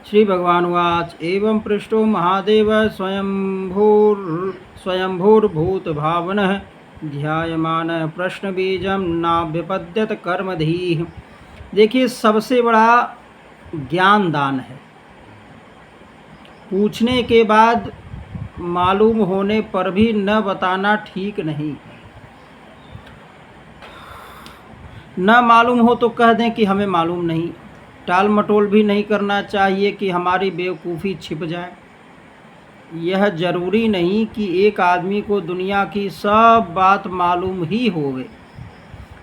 श्री भगवान उवाच एवं पृष्टो महादेव स्वयंभूर्भूत भावनः ध्यायमान प्रश्न बीजम नाभ्यपद्यत कर्मधीः। देखिए, सबसे बड़ा ज्ञान दान है। पूछने के बाद मालूम होने पर भी न बताना ठीक नहीं। न मालूम हो तो कह दें कि हमें मालूम नहीं। टाल मटोल भी नहीं करना चाहिए कि हमारी बेवकूफ़ी छिप जाए। यह ज़रूरी नहीं कि एक आदमी को दुनिया की सब बात मालूम ही होवे।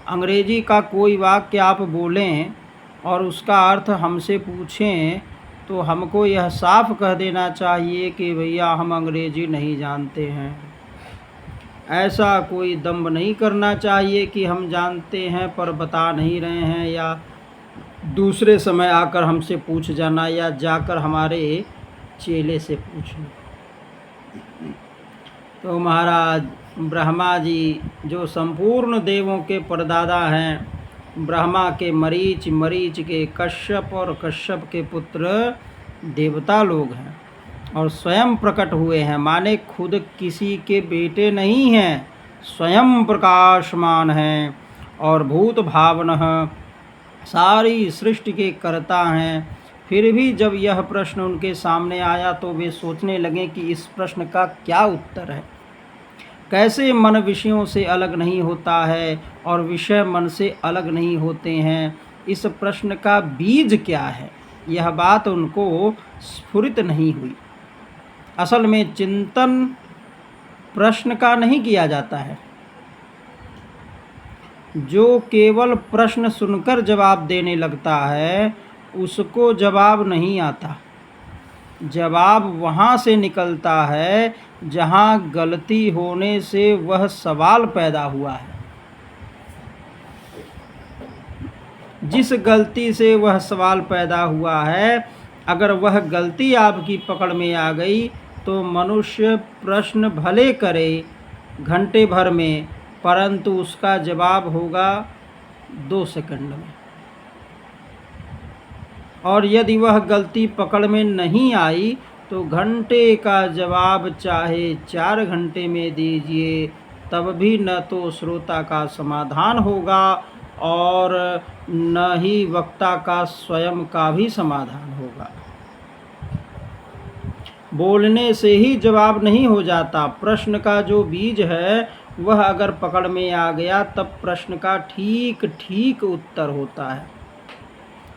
अंग्रेजी का कोई वाक्य आप बोलें और उसका अर्थ हमसे पूछें तो हमको यह साफ कह देना चाहिए कि भैया हम अंग्रेजी नहीं जानते हैं। ऐसा कोई दम्भ नहीं करना चाहिए कि हम जानते हैं पर बता नहीं रहे हैं, या दूसरे समय आकर हमसे पूछ जाना, या जाकर हमारे चेले से पूछना। तो महाराज ब्रह्मा जी जो संपूर्ण देवों के परदादा हैं, ब्रह्मा के मरीच, मरीच के कश्यप और कश्यप के पुत्र देवता लोग हैं और स्वयं प्रकट हुए हैं। माने खुद किसी के बेटे नहीं हैं, स्वयं प्रकाशमान हैं और भूत भावनः सारी सृष्टि के कर्ता हैं। फिर भी जब यह प्रश्न उनके सामने आया तो वे सोचने लगे कि इस प्रश्न का क्या उत्तर है। कैसे मन विषयों से अलग नहीं होता है और विषय मन से अलग नहीं होते हैं, इस प्रश्न का बीज क्या है, यह बात उनको स्फुरित नहीं हुई। असल में चिंतन प्रश्न का नहीं किया जाता है। जो केवल प्रश्न सुनकर जवाब देने लगता है उसको जवाब नहीं आता। जवाब वहाँ से निकलता है जहाँ गलती होने से वह सवाल पैदा हुआ है। जिस गलती से वह सवाल पैदा हुआ है, अगर वह गलती आपकी पकड़ में आ गई तो मनुष्य प्रश्न भले करे घंटे भर में, परंतु उसका जवाब होगा 2 सेकंड में। और यदि वह गलती पकड़ में नहीं आई तो घंटे का जवाब चाहे 4 घंटे में दीजिए, तब भी न तो श्रोता का समाधान होगा और न ही वक्ता का स्वयं का भी समाधान होगा। बोलने से ही जवाब नहीं हो जाता। प्रश्न का जो बीज है वह अगर पकड़ में आ गया तब प्रश्न का ठीक ठीक उत्तर होता है।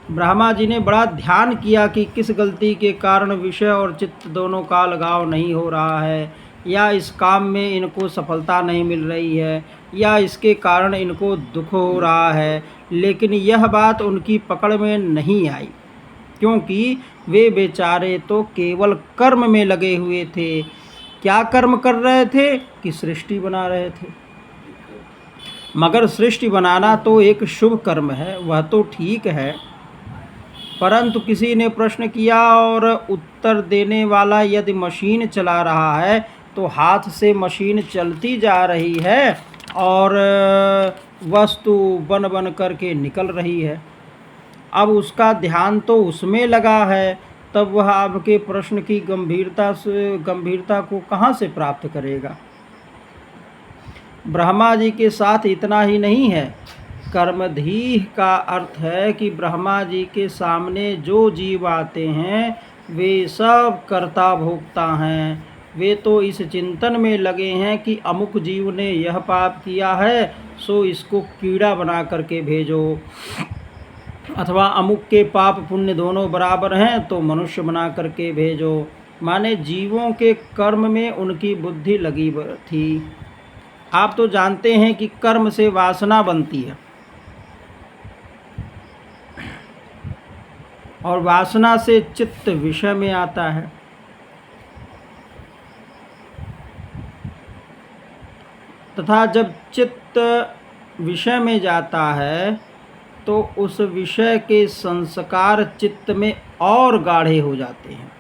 ब्रह्मा जी ने बड़ा ध्यान किया कि किस गलती के कारण विषय और चित्त दोनों का लगाव नहीं हो रहा है, या इस काम में इनको सफलता नहीं मिल रही है, या इसके कारण इनको दुख हो रहा है। लेकिन यह बात उनकी पकड़ में नहीं आई, क्योंकि वे बेचारे तो केवल कर्म में लगे हुए थे। क्या कर्म कर रहे थे कि सृष्टि बना रहे थे। मगर सृष्टि बनाना तो एक शुभ कर्म है, वह तो ठीक है, परंतु किसी ने प्रश्न किया और उत्तर देने वाला यदि मशीन चला रहा है तो हाथ से मशीन चलती जा रही है और वस्तु बन बन करके निकल रही है। अब उसका ध्यान तो उसमें लगा है, तब वह आपके प्रश्न की गंभीरता को कहाँ से प्राप्त करेगा। ब्रह्मा जी के साथ इतना ही नहीं है, कर्मधीह का अर्थ है कि ब्रह्मा जी के सामने जो जीव आते हैं वे सब कर्ता भोक्ता हैं। वे तो इस चिंतन में लगे हैं कि अमुक जीव ने यह पाप किया है सो इसको कीड़ा बना करके भेजो, अथवा अमुक के पाप पुण्य दोनों बराबर हैं तो मनुष्य बना करके भेजो। माने जीवों के कर्म में उनकी बुद्धि लगी थी। आप तो जानते हैं कि कर्म से वासना बनती है और वासना से चित्त विषय में आता है। तथा जब चित्त विषय में जाता है तो उस विषय के संस्कार चित्त में और गाढ़े हो जाते हैं।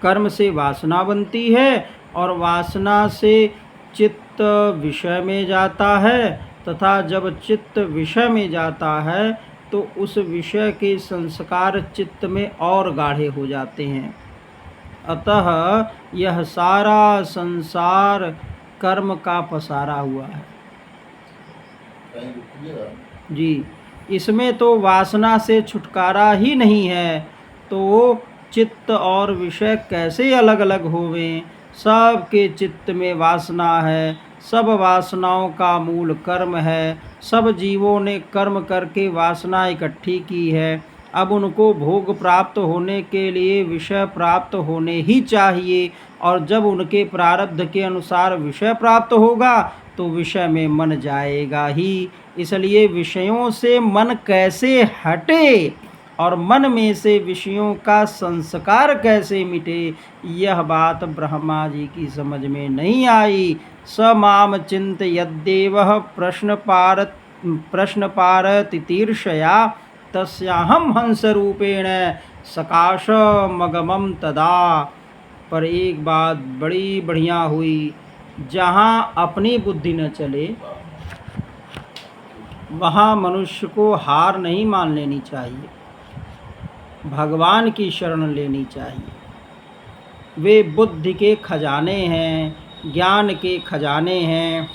कर्म से वासना बनती है और वासना से चित्त विषय में जाता है, तथा जब चित्त विषय में जाता है तो उस विषय के संस्कार चित्त में और गाढ़े हो जाते हैं। अतः यह सारा संसार कर्म का पसारा हुआ है जी। इसमें तो वासना से छुटकारा ही नहीं है, तो चित्त और विषय कैसे अलग अलग होवें। सबके चित्त में वासना है, सब वासनाओं का मूल कर्म है। सब जीवों ने कर्म करके वासना इकट्ठी की है। अब उनको भोग प्राप्त होने के लिए विषय प्राप्त होने ही चाहिए, और जब उनके प्रारब्ध के अनुसार विषय प्राप्त होगा तो विषय में मन जाएगा ही। इसलिए विषयों से मन कैसे हटे और मन में से विषयों का संस्कार कैसे मिटे, यह बात ब्रह्मा जी की समझ में नहीं आई। स माम चिन्तयद्देवः प्रश्नपारतितीर्षया तस्याहं हंसरूपेण सकाशमगमं तदा। पर एक बात बड़ी बढ़िया हुई, जहाँ अपनी बुद्धि न चले वहाँ मनुष्य को हार नहीं मान लेनी चाहिए, भगवान की शरण लेनी चाहिए। वे बुद्धि के खजाने हैं, ज्ञान के खजाने हैं।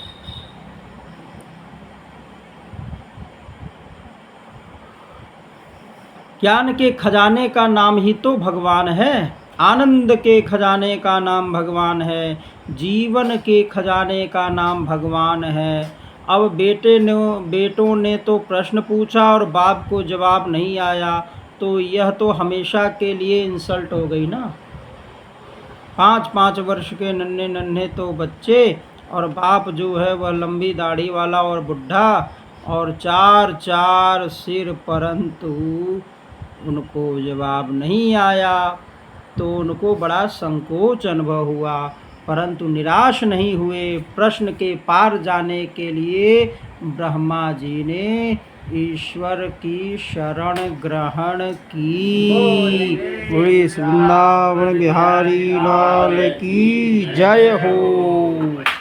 ज्ञान के खजाने का नाम ही तो भगवान है, आनंद के खजाने का नाम भगवान है, जीवन के खजाने का नाम भगवान है। अब बेटों ने तो प्रश्न पूछा और बाप को जवाब नहीं आया, तो यह तो हमेशा के लिए इंसल्ट हो गई ना। 5-5 वर्ष के नन्हे नन्हे तो बच्चे, और बाप जो है वह लंबी दाढ़ी वाला और बुढ़ा, और 4-4 सिर, परंतु उनको जवाब नहीं आया। तो उनको बड़ा संकोच अनुभव हुआ, परंतु निराश नहीं हुए। प्रश्न के पार जाने के लिए ब्रह्मा जी ने ईश्वर की शरण ग्रहण की। बोले वृंदावन बिहारी लाल की जय हो।